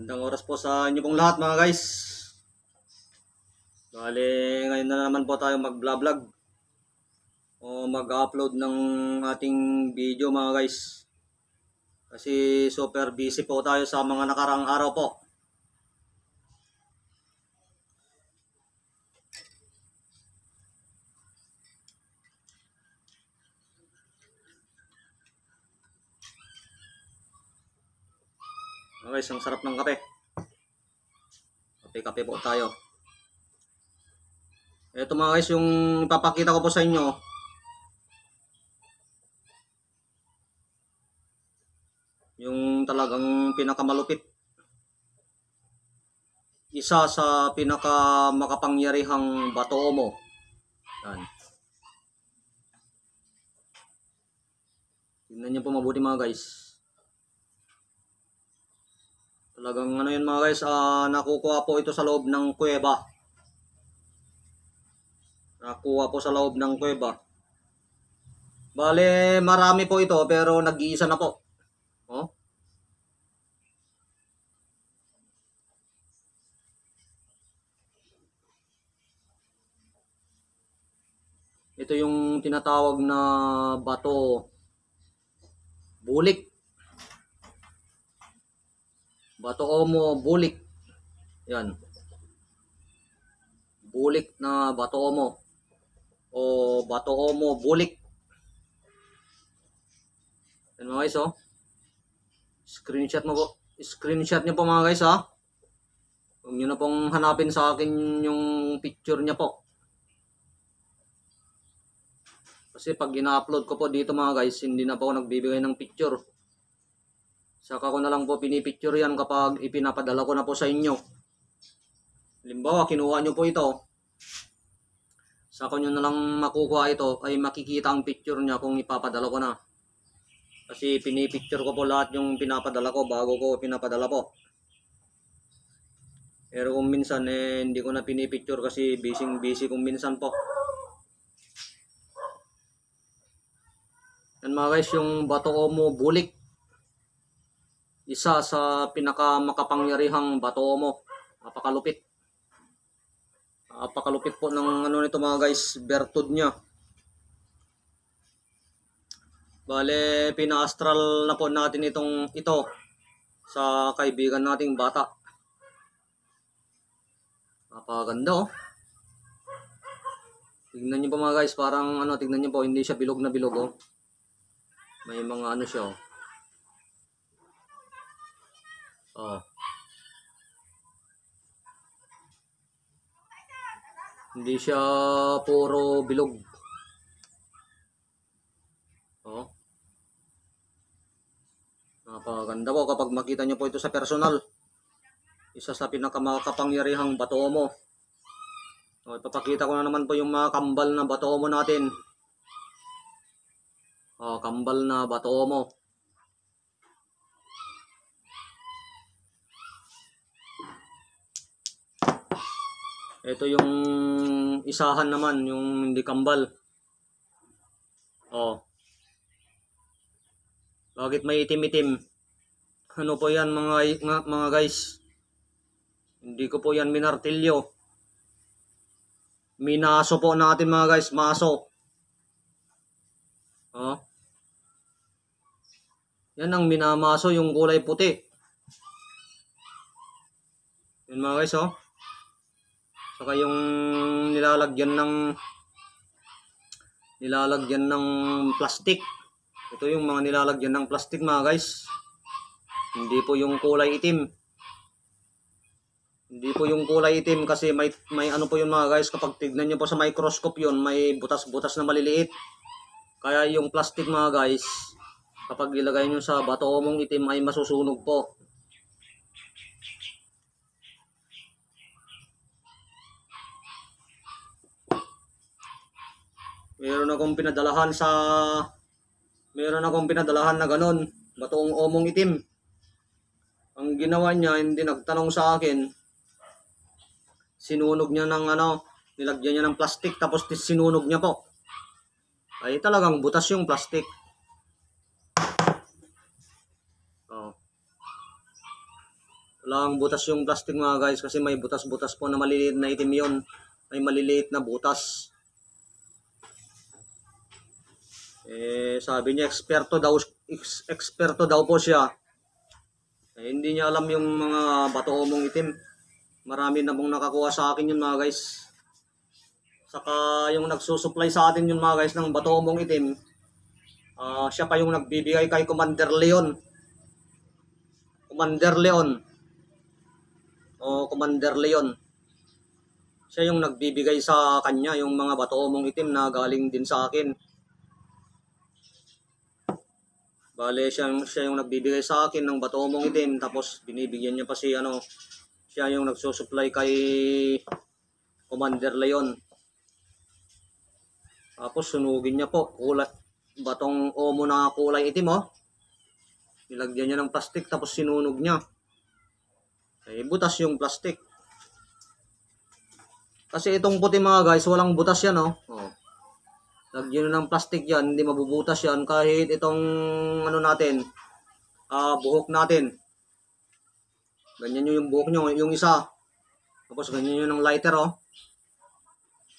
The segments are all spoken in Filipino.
Magandang oras po sa inyo pong lahat mga guys. Bale, ngayon na naman po tayo mag-vlog o mag-upload ng ating video mga guys. Kasi super busy po tayo sa mga nakarang araw po. Mga guys, ang sarap ng kape. Kape po tayo. Ito mga guys, yung ipapakita ko po sa inyo. Yung talagang pinakamalupit. Isa sa pinakamakapangyarihang Bato-Omo. Yan. Tingnan niyo po mabuti mga guys. Talagang ano yun mga guys, nakukuha po ito sa loob ng kuweba. Nakuha po sa loob ng kuweba. Bale, marami po ito pero nag-iisa na po. Oh. Ito yung tinatawag na bato bulik. Bato-Omo bulik. Yan. Bulik na Bato-Omo o Bato-Omo bulik. Yan mga guys, oh. Screenshot mo po. Screenshot niyo po mga guys, ha. Huwag niyo na pong hanapin sa akin yung picture niya po. Kasi pag ina-upload ko po dito mga guys, hindi na po ako nagbibigay ng picture. Saka ko na lang po pinipicture yan kapag ipinapadala ko na po sa inyo. Halimbawa, kinuha nyo po ito. Saka nyo na lang makukuha ito ay makikita ang picture niya kung ipapadala ko na. Kasi pinipicture ko po lahat yung pinapadala ko bago ko pinapadala po. Pero kung minsan hindi ko na pinipicture kasi busy kung minsan po. Yan mga guys, yung Bato-Omo bulik. Isa sa pinakamakapangyarihang Bato-Omo. Napakalupit. Napakalupit po ng ano nito mga guys, bertud niya. Bale, pina-astral na po natin ito sa kaibigan nating bata. Napakaganda, oh. Tignan niyo po mga guys, parang ano, tignan niyo po, hindi siya bilog na bilog, oh. May mga ano siya, oh. Oh. Hindi siya puro bilog. Oh. Napakaganda po kapag makita nyo po ito sa personal. Isa sa pinakamakapangyarihang Bato-Omo. Oh, ipapakita ko na naman po yung mga kambal na Bato-Omo natin. Oh, kambal na Bato-Omo. Ito yung isahan naman, yung hindi kambal. Oh. Bakit may itim-itim? Ano po yan mga guys? Hindi ko po yan minartilyo. Minaso po natin mga guys, maso. Oh. Yan ang minamaso, yung kulay puti. Yan mga guys, oh. Saka yung nilalagyan ng plastic. Ito yung mga nilalagyan ng plastic mga guys. Hindi po yung kulay itim. Hindi po yung kulay itim kasi may ano po yun mga guys, kapag tignan nyo po sa microscope yun, may butas-butas na maliliit. Kaya yung plastic mga guys, kapag ilagay nyo sa Bato-Omong itim ay masusunog po. Meron akong pinadalahan na ganun, Bato-Omong itim. Ang ginawa niya, hindi nagtanong sa akin. Sinunog niya ng ano, nilagyan niya ng plastic tapos sinunog niya po. Ay talagang butas yung plastic. Oh. Walang butas yung plastic mga guys kasi may butas-butas po na maliliit na itim yun. May maliliit na butas. Sabi niya eksperto daw po siya. Hindi niya alam yung mga bato omong itim. Marami na pong nakakuha sa akin yun mga guys. Saka yung nagsusupply sa atin yun mga guys ng bato omong itim. Siya pa yung nagbibigay kay Commander Leon. Commander Leon. Commander Leon. Siya yung nagbibigay sa kanya yung mga bato omong itim na galing din sa akin. Bale, siya yung nagbibigay sa akin ng bato omong itim. Tapos binibigyan niya pa siya yung nagsusupply kay Commander Leon. Tapos sunugin niya po. Batong omo na kulay itim Nilagyan niya ng plastic tapos sinunog niya. Butas yung plastic. Kasi itong puti mga guys, walang butas yan Lagyan ng plastic yan, hindi mabubutas yan kahit itong natin, buhok natin. Ganyan yung buhok nyo, yung isa. Tapos ganyan yung lighter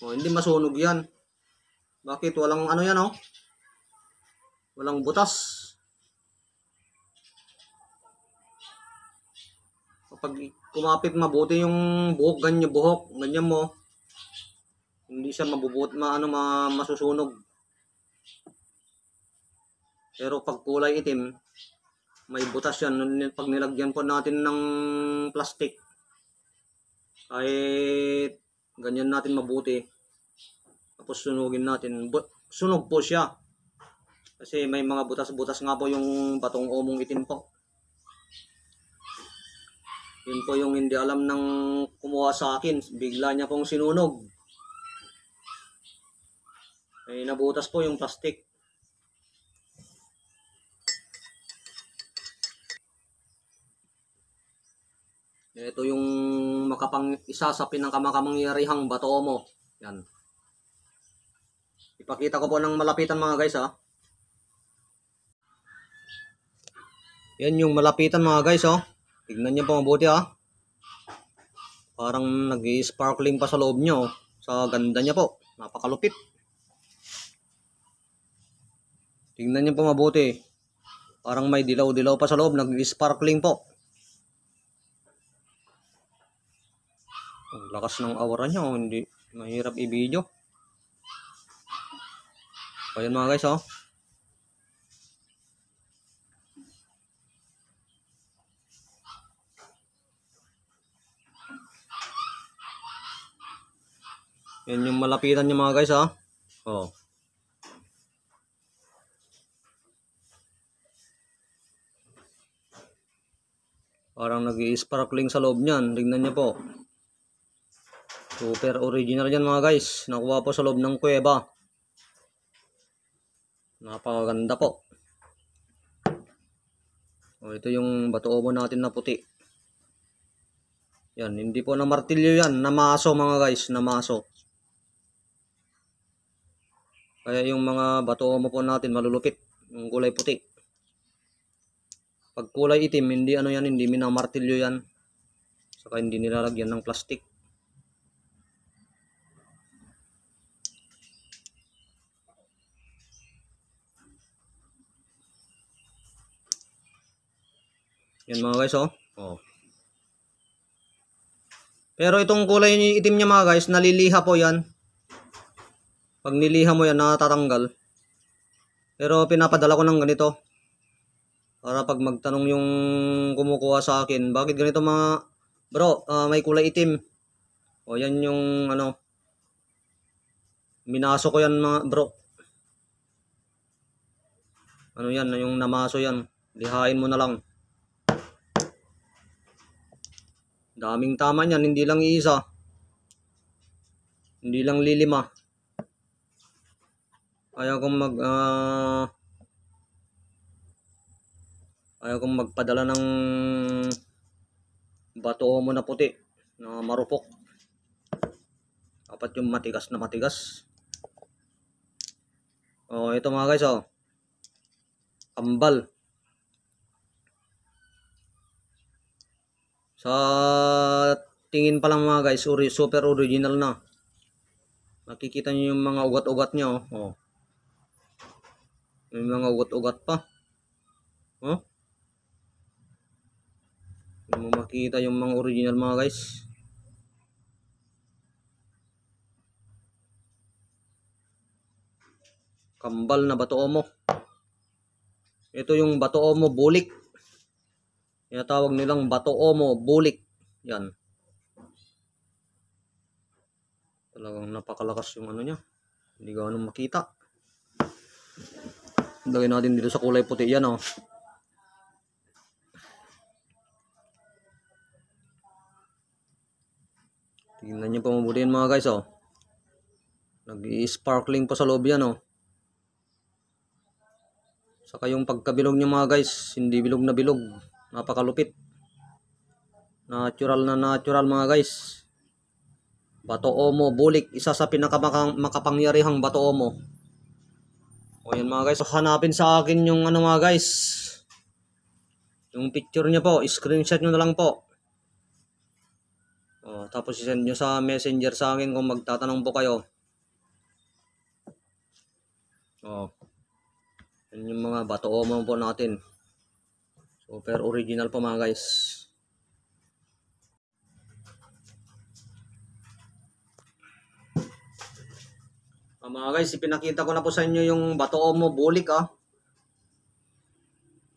hindi masunog yan. Bakit? Walang yan Walang butas. Kapag kumapit mabuti yung buhok, ganyan mo. Hindi siya masusunog. Pero pag kulay itim, may butas yan. Pag nilagyan po natin ng plastic, kahit ganyan natin mabuti, tapos sunugin natin, sunog po siya. Kasi may mga butas-butas nga po yung batong omong itim po. Yun po yung hindi alam ng kumuha sa akin. Bigla niya pong sinunog. Nabutas po yung plastic. Ito yung isa sa pinakamakamangyaryang bato omo. Yan. Ipakita ko po ng malapitan mga guys Yan yung malapitan mga guys Tignan niyo po mabuti Parang nag-sparkling pa sa loob niyo Sa ganda niya po. Napakalupit. Tingnan niyo po mabuti. Parang may dilaw-dilaw pa sa loob. Nag-sparkling po. Ang lakas ng aura niya Hindi mahirap i-video. Ayan mga guys Yan yung malapitan niya mga guys Parang nag-i-sparkling sa loob niyan. Tingnan niyo po. Super original yan mga guys. Nakuha po sa loob ng kuweba. Napakaganda po. Ito yung bato omo natin na puti. Yan, hindi po na martilyo yan. Namaso mga guys. Namaso. Kaya yung mga bato omo po natin malulupit. Yung kulay puti. Pag kulay itim, hindi hindi minamartilyo yan. Saka hindi nilalagyan ng plastic. Yan mga guys Pero itong kulay itim niya mga guys, naliliha po yan. Pag niliha mo yan, natatanggal. Pero pinapadala ko ng ganito. Para pag magtanong yung kumukuha sa akin, bakit ganito mga bro, may kulay itim. Yan yung minaso ko yan mga bro. Yan, yung namaso yan. Lihain mo na lang. Daming tama niyan, hindi lang iisa. Hindi lang lilima. Ayaw kong magpadala ng bato omo na puti na marupok. Dapat yung matigas na matigas. Ito mga guys Kambal. Sa tingin pa lang mga guys, super original na. Nakikita nyo yung mga ugat-ugat niya, oh. Oh. May mga ugat-ugat pa. Oh. Hindi mo makita yung mga original mga guys. Kambal na bato omo. Ito yung bato omo bulik. Tinatawag nilang bato omo bulik. Yan. Talagang napakalakas yung ano niya. Hindi ganoon makita. Lagay natin dito sa kulay puti yan, oh. Tingnan niyo pa mabuti yan mga guys, oh. Nag-i-sparkling pa sa loob yan, oh. Saka yung pagkabilog niya mga guys, hindi bilog na bilog. Napakalupit. Natural na natural mga guys. Bato omo bulik, isa sa pinakamakapangyarihang bato omo. O yan mga guys, hanapin sa akin yung ano mga guys. Yung picture niya po, screenshot nyo na lang po. O, tapos isend nyo sa messenger sa akin kung magtatanong po kayo. O, yan yung mga bato omo po natin. Super original po mga guys. Mga guys, ipinakita ko na po sa inyo yung bato omo bulik, ah.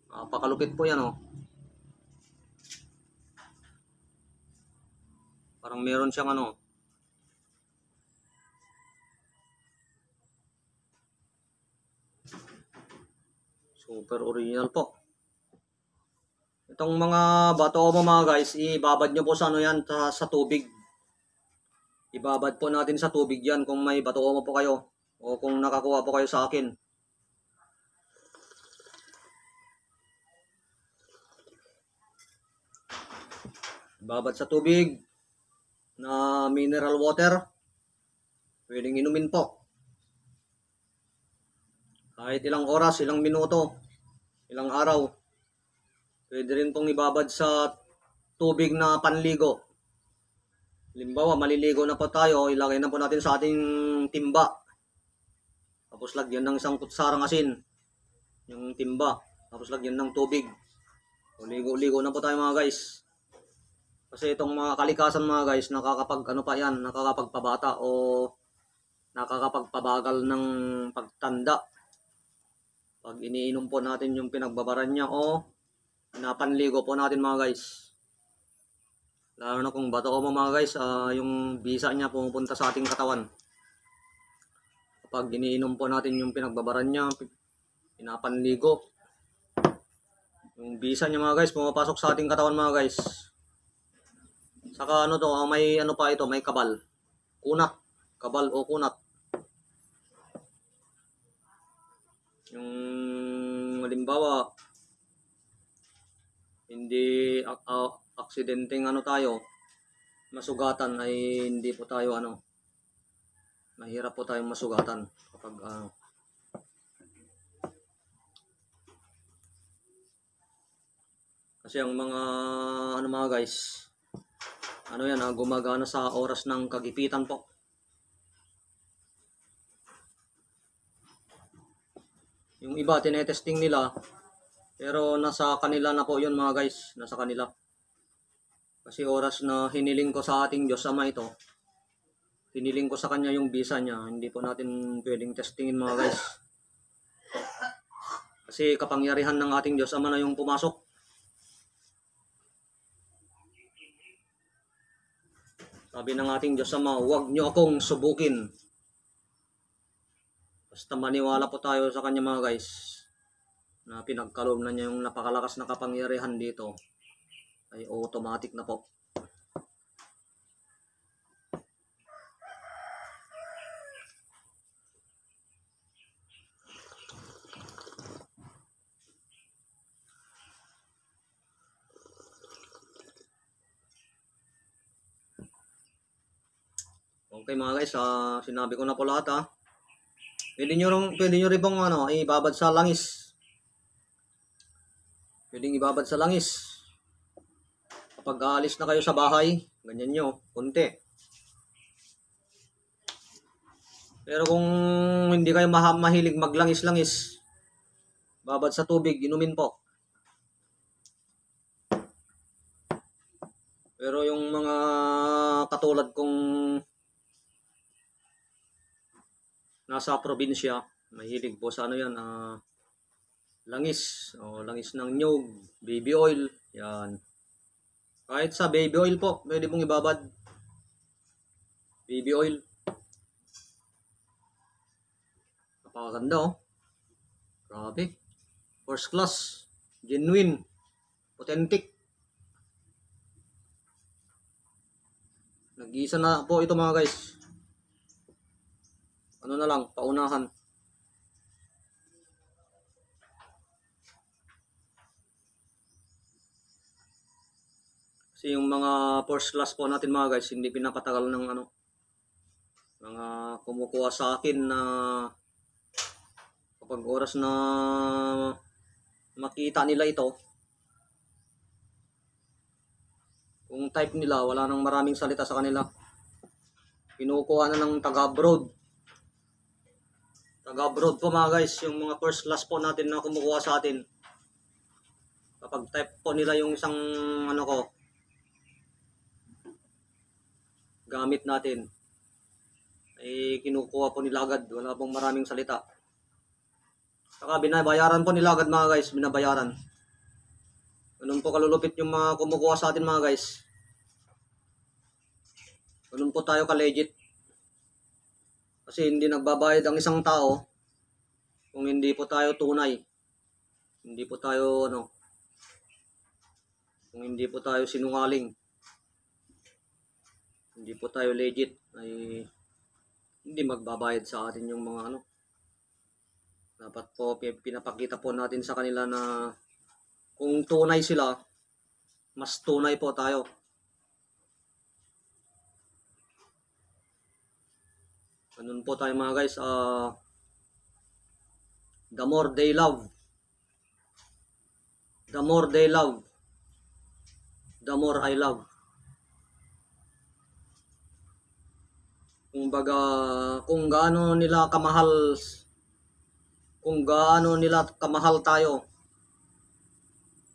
Napakalupit po yan, oh. Parang meron siyang ano. Super original po. Itong mga bato omo mga guys, ibabad nyo po sa ano yan, sa tubig. Ibabad po natin sa tubig yan kung may bato omo po kayo. O kung nakakuha po kayo sa akin. Ibabad sa tubig na mineral water. Pwedeng inumin po. Kahit ilang oras, ilang minuto, ilang araw. Pwede rin pong ibabad sa tubig na panligo. Halimbawa, maliligo na po tayo, ilagay na po natin sa ating timba. Tapos lagyan ng isang kutsarang asin. Yung timba. Tapos lagyan ng tubig. O ligo-ligo na po tayo mga guys. Kasi itong mga kalikasan mga guys, nakakapag ano pa yan, nakakapagpabata o nakakapagpabagal ng pagtanda. Pag iniinom po natin yung pinagbabaran niya o napanligo po natin mga guys. Lalo na kung bato omo mga guys, yung bisa niya pumupunta sa ating katawan. Kapag iniinom po natin yung pinagbabaran niya, pinapanligo, yung bisa niya mga guys, pumapasok sa ating katawan mga guys. Saka ano to, may ano pa ito, may kabal. Kunat. Kabal o kunat. Yung halimbawa, hindi aksidenteng ano tayo, masugatan ay hindi po tayo ano, mahirap po tayong masugatan kapag kasi ang mga ano mga guys, ano yan, gumagana sa oras ng kagipitan po. Yung iba tinetesting nila, pero nasa kanila na po yun mga guys, nasa kanila. Kasi oras na hiniling ko sa ating Diyos Ama ito, hiniling ko sa kanya yung bisa niya, hindi po natin pwedeng testingin mga guys. Kasi kapangyarihan ng ating Diyos Ama na yung pumasok. Sabi ng ating Diyos Ama, huwag nyo akong subukin. Basta maniwala po tayo sa kanya mga guys, na pinagkaloob na niya yung napakalakas na kapangyarihan dito, ay automatic na po. Okay mga guys, sinabi ko na po lahat. Pwede nyo rin pong ano, ibabad sa langis. Pwedeng ibabad sa langis. Kapag aalis na kayo sa bahay, ganyan nyo, konti. Pero kung hindi kayo mahilig maglangis-langis, babad sa tubig, inumin po. Pero yung mga katulad kong nasa probinsya, mahilig po sa ano yan, langis. O, langis ng nyug, baby oil, yan. Kahit sa baby oil po, pwede pong ibabad. Baby oil. Napakaganda oh. Grabe. First class. Genuine. Authentic. Nag-iisa na po ito mga guys. Ano na lang, paunahan. Kasi yung mga first class po natin mga guys, hindi pinapatagal ng ano, mga kumukuha sa akin na kapag oras na makita nila ito, kung type nila, wala nang maraming salita sa kanila. Kinukuha na ng taga-abroad. Taga-abroad po mga guys, yung mga first class po natin na kumukuha sa atin. Kapag type po nila yung isang ano ko, gamit natin, ay kinukuha po nila agad. Wala pong maraming salita. Saka binabayaran po nila agad mga guys, binabayaran. Ganun po kalulupit yung mga kumukuha sa atin mga guys. Ganun po tayo ka-legit. Kasi hindi nagbabayad ang isang tao kung hindi po tayo tunay. Hindi po tayo ano, kung hindi po tayo sinungaling. Hindi po tayo legit, ay hindi magbabayad sa atin yung mga ano. Dapat po pinapakita po natin sa kanila na kung tunay sila, mas tunay po tayo. Ganun po tayo mga guys. The more they love, the more they love, the more I love. Kumbaga, kung gaano nila kamahal tayo,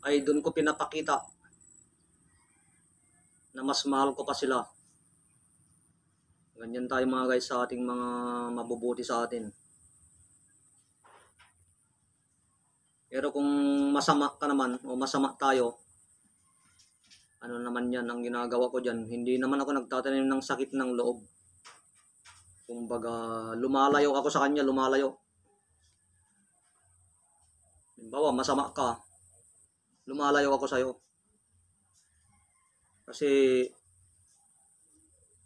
ay doon ko pinapakita na mas mahal ko pa sila. Ganyan tayo mga guys sa ating mga mabubuti sa atin. Pero kung masama ka naman o masama tayo, ano naman yan ang ginagawa ko dyan. Hindi naman ako nagtatanim ng sakit ng loob. Kumbaga, lumalayo ako sa kanya, lumalayo. Halimbawa, masama ka, lumalayo ako sa'yo. Kasi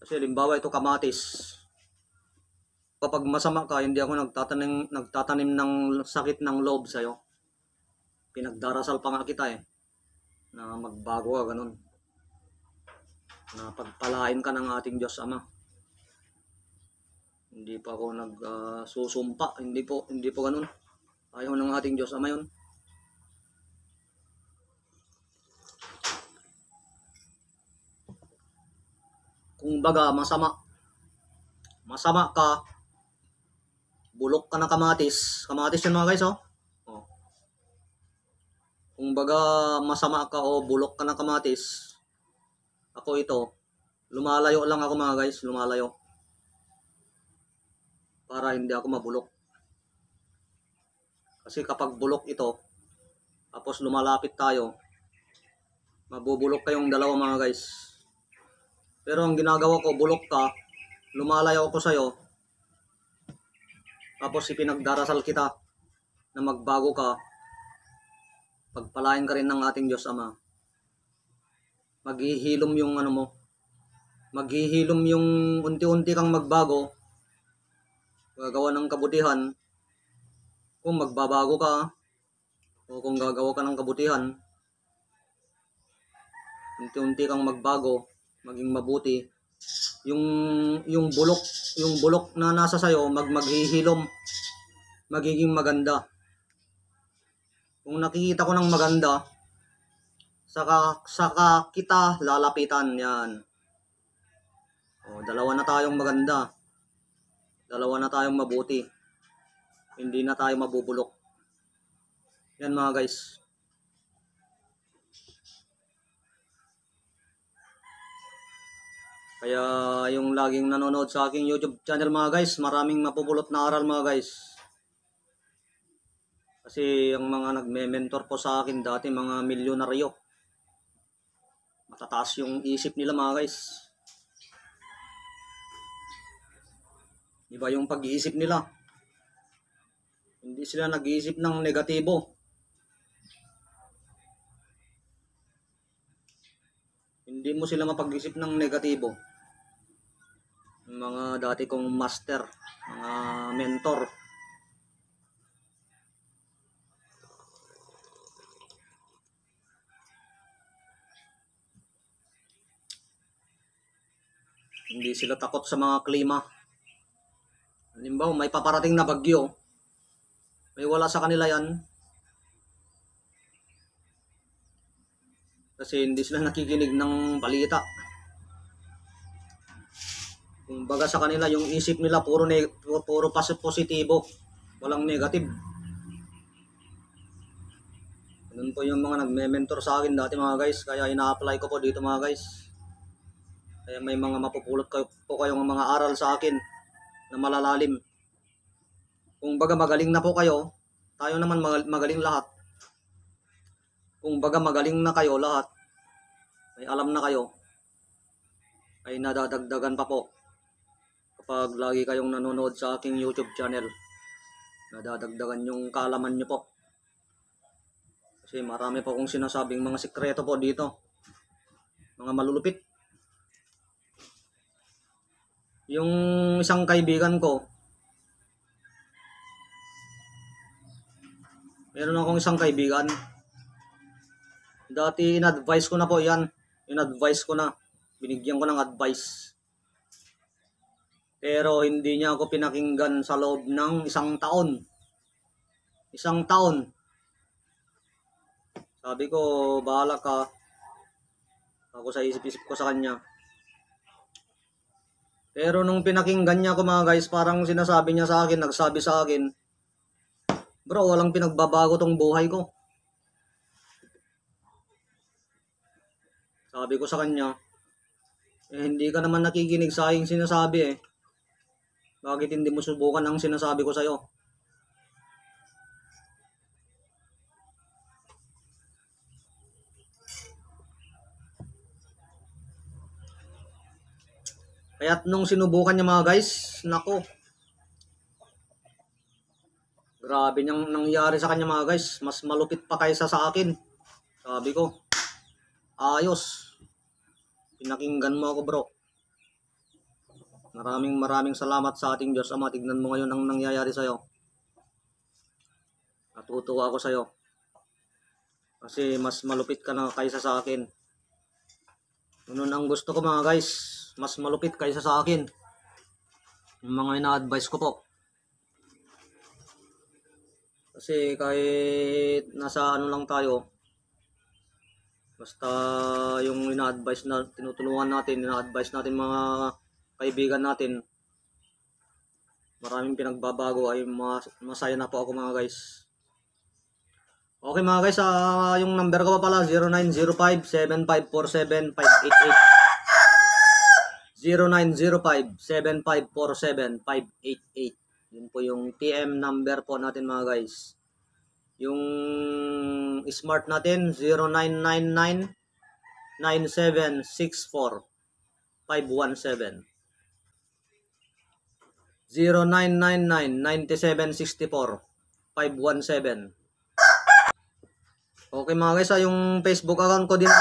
halimbawa ito kamatis. Kapag masama ka, hindi ako nagtatanim ng sakit ng loob sa'yo. Pinagdarasal pa nga kita na magbago ka, ganun. Na pagpalain ka ng ating Diyos Ama. Hindi pa ako nagsusumpa, hindi po ganun. Ayaw ng ating Diyos Ama yun. Kung baga masama ka, bulok ka na kamatis yun mga guys oh. Kung baga masama ka o bulok ka na kamatis, ako ito, lumalayo lang ako mga guys, lumalayo. Para hindi ako mabulok. Kasi kapag bulok ito, tapos lumalapit tayo, mabubulok kayong dalawa mga guys. Pero ang ginagawa ko, bulok ka, lumalayo ako sa'yo, tapos ipinagdarasal kita na magbago ka, pagpalain ka rin ng ating Diyos Ama. Maghihilom yung ano mo, maghihilom yung unti-unti kang magbago, gagawa ng kabutihan. Kung magbabago ka, o kung gagawa ka ng kabutihan, unti-unti kang magbago, maging mabuti, yung bulok na nasa sayo maghihilom, magiging maganda. Kung nakikita ko ng maganda Saka kita lalapitan yan. O, dalawa na tayong maganda. Dalawa na tayong mabuti. Hindi na tayo mabubulok. Yan mga guys. Kaya yung laging nanonood sa aking YouTube channel mga guys, maraming mapupulot na aral mga guys. Kasi yung mga nagme-mentor po sa akin dati, mga milyonaryo. Matataas yung isip nila mga guys. Iba yung pag-iisip nila. Hindi sila nag-iisip ng negatibo. Hindi mo sila mapag-isip ng negatibo. Yung mga dati kong master, mga mentor. Hindi sila takot sa mga klima. Halimbawa, may paparating na bagyo. May wala sa kanila yan. Kasi hindi sila nakikinig ng balita. Kung baga sa kanila, yung isip nila puro positibo. Walang negative. Ganun po yung mga nagme-mentor sa akin dati mga guys. Kaya ina-apply ko po dito mga guys. Kaya may mga mapupulot po kayong mga aral sa akin na malalalim. Kung baga magaling na po kayo, tayo naman magaling lahat. Kung baga magaling na kayo lahat, may alam na kayo, ay nadadagdagan pa po. Kapag lagi kayong nanonood sa aking YouTube channel, nadadagdagan yung kaalaman nyo po. Kasi marami po akong sinasabing mga sikreto po dito. Mga malulupit. Yung isang kaibigan ko, meron akong isang kaibigan. Dati in-advise ko na po yan. In-advise ko na. Binigyan ko ng advice. Pero hindi niya ako pinakinggan sa loob ng 1 taon. 1 taon. Sabi ko, bahala ka. Ako sa isip-isip ko sa kanya. Pero nung pinakinggan niya ako mga guys, parang sinasabi niya sa akin, nagsabi sa akin, bro, walang pinagbabago tong buhay ko. Sabi ko sa kanya, hindi ka naman nakikinig sa aking sinasabi eh. Bakit hindi mo subukan ang sinasabi ko sa'yo? Kaya't nung sinubukan niya mga guys, nako. Grabe niyang nangyari sa kanya mga guys. Mas malupit pa kaysa sa akin. Sabi ko, ayos. Pinakinggan mo ako bro. Maraming salamat sa ating Diyos Ama. Tignan mo ngayon ang nangyayari sa'yo. Natutuwa ako sa'yo. Kasi mas malupit ka na kaysa sa akin. Ganun ang gusto ko mga guys. Mas malupit kaysa sa akin. Yung mga ina-advise ko po. Kasi kahit nasa ano lang tayo, basta yung ina-advise na tinutulungan natin, ina-advise natin mga kaibigan natin, maraming pinagbabago, ay masaya na po ako mga guys. Okay mga guys, yung number ko pa pala 0905-7547-588 0905-7547-588. Yun po yung TM number po natin mga guys. Yung smart natin 0999-9764-517 0999-9764-517. Okay mga guys, yung Facebook account ko din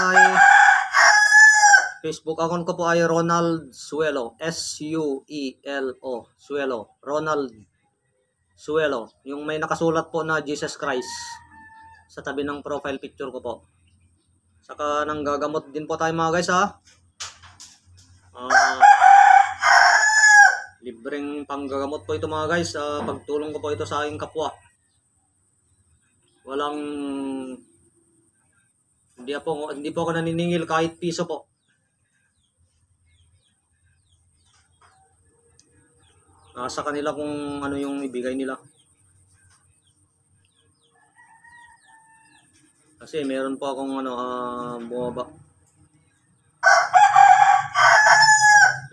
ay Ronald Suelo, S-U-E-L-O, Suelo, Ronald Suelo. Yung may nakasulat po na Jesus Christ sa tabi ng profile picture ko po. Saka nanggagamot din po tayo mga guys ha. Libreng panggagamot po ito mga guys. Pagtulong ko po ito sa aking kapwa. Hindi po ako naniningil kahit piso po. Nasa kanila kung ano yung ibigay nila. Kasi meron po akong bumaba.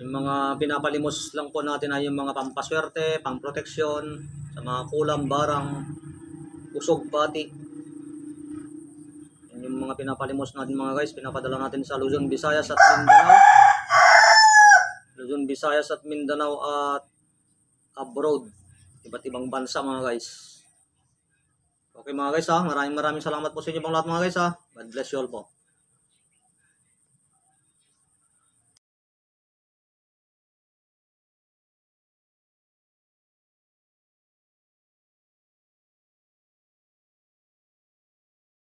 Yung mga pinapalimos lang po natin ay yung mga pampaswerte, pamproteksyon, sa mga kulam, barang, usog, pati. Yan yung mga pinapalimos natin mga guys, pinapadala natin sa Luzon, Visayas at Mindanao. Luzon, Visayas at Mindanao at abroad. Iba't ibang bansa mga guys. Okay mga guys, maraming salamat po sa inyo pang lahat mga guys. God bless you all po.